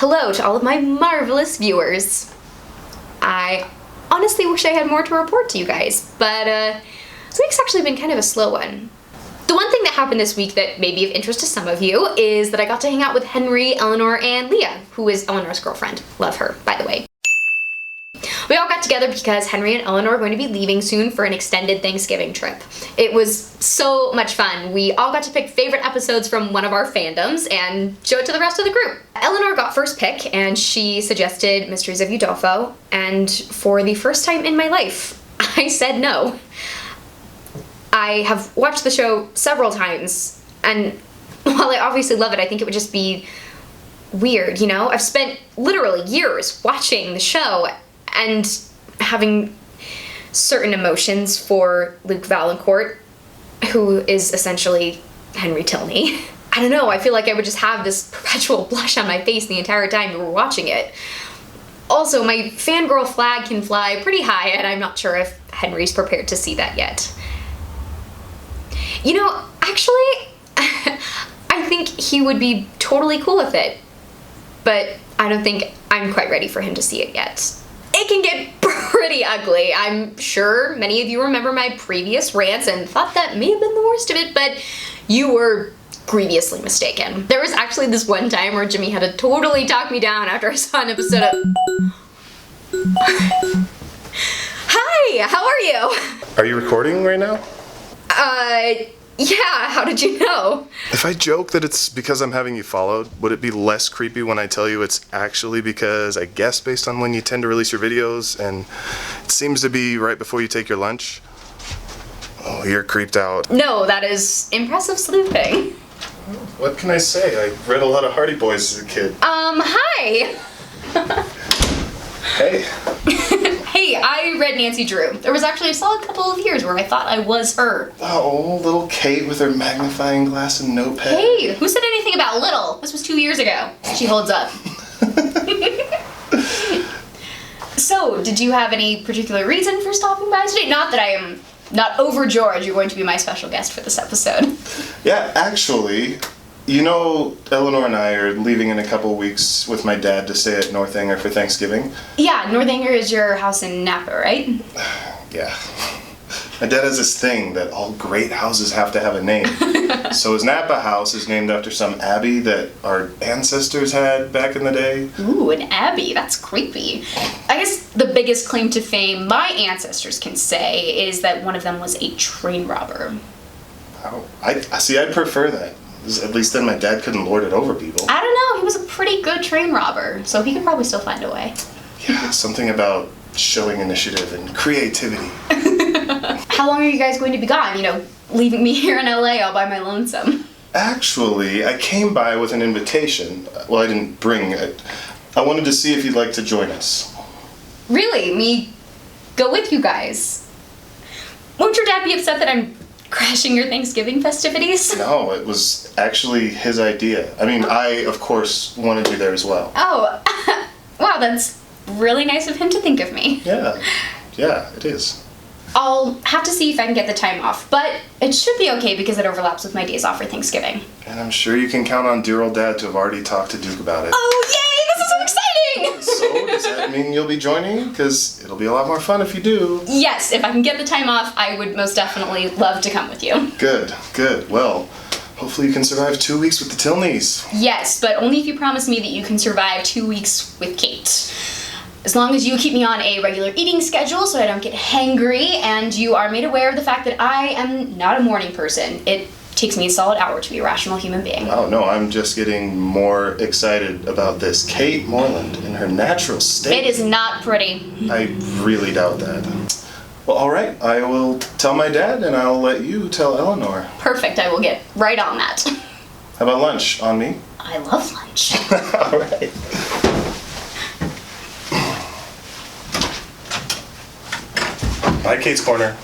Hello to all of my marvelous viewers. I honestly wish I had more to report to you guys, but this week's actually been kind of a slow one. The one thing that happened this week that may be of interest to some of you is that I got to hang out with Henry, Eleanor, and Leah, who is Eleanor's girlfriend. Love her, by the way. We all got together because Henry and Eleanor are going to be leaving soon for an extended Thanksgiving trip. It was so much fun. We all got to pick favorite episodes from one of our fandoms and show it to the rest of the group. Eleanor got first pick and she suggested Mysteries of Udolpho, and for the first time in my life, I said no. I have watched the show several times, and while I obviously love it, I think it would just be weird, you know? I've spent literally years watching the show and having certain emotions for Luke Valancourt, who is essentially Henry Tilney. I don't know, I feel like I would just have this perpetual blush on my face the entire time we were watching it. Also, my fangirl flag can fly pretty high, and I'm not sure if Henry's prepared to see that yet. You know, actually, I think he would be totally cool with it, but I don't think I'm quite ready for him to see it yet. It can get pretty ugly. I'm sure many of you remember my previous rants and thought that may have been the worst of it, but you were grievously mistaken. There was actually this one time where Jimmy had to totally talk me down after I saw an episode of... Hi, how are you? Are you recording right now? Yeah, how did you know? If I joke that it's because I'm having you followed, would it be less creepy when I tell you it's actually because I guess based on when you tend to release your videos, and it seems to be right before you take your lunch? Oh, you're creeped out. No, that is impressive sleuthing. What can I say? I read a lot of Hardy Boys as a kid. Hi! Hey. Hey, I read Nancy Drew. There was actually a solid couple of years where I thought I was her. Oh, little Kate with her magnifying glass and notepad. Hey, who said anything about little? This was 2 years ago. She holds up. So, did you have any particular reason for stopping by today? Not that I am not overjoyed you're going to be my special guest for this episode. Yeah, actually, you know, Eleanor and I are leaving in a couple weeks with my dad to stay at Northanger for Thanksgiving. Yeah, Northanger is your house in Napa, right? Yeah. My dad has this thing that all great houses have to have a name. So his Napa house is named after some abbey that our ancestors had back in the day. Ooh, an abbey. That's creepy. I guess the biggest claim to fame my ancestors can say is that one of them was a train robber. Oh, I see, I'd prefer that. At least then my dad couldn't lord it over people. I don't know, he was a pretty good train robber, so he could probably still find a way. Yeah, something about showing initiative and creativity. How long are you guys going to be gone? You know, leaving me here in LA all by my lonesome? Actually, I came by with an invitation. Well, I didn't bring it. I wanted to see if you'd like to join us. Really? Me go with you guys? Won't your dad be upset that I'm crashing your Thanksgiving festivities? No, it was actually his idea. I mean, I, of course, wanted you there as well. Oh, wow, that's really nice of him to think of me. Yeah, it is. I'll have to see if I can get the time off, but it should be okay because it overlaps with my days off for Thanksgiving. And I'm sure you can count on dear old dad to have already talked to Duke about it. Oh, yay! This is so exciting! So, does that mean you'll be joining? Because it'll be a lot more fun if you do. Yes, if I can get the time off, I would most definitely love to come with you. Good. Well, hopefully you can survive 2 weeks with the Tilneys. Yes, but only if you promise me that you can survive 2 weeks with Kate. As long as you keep me on a regular eating schedule so I don't get hangry, and you are made aware of the fact that I am not a morning person. It takes me a solid hour to be a rational human being. Oh no, I'm just getting more excited about this Cate Morland in her natural state. It is not pretty. I really doubt that. Well, alright, I will tell my dad and I'll let you tell Eleanor. Perfect, I will get right on that. How about lunch? On me? I love lunch. Alright. Bye, Kate's Corner.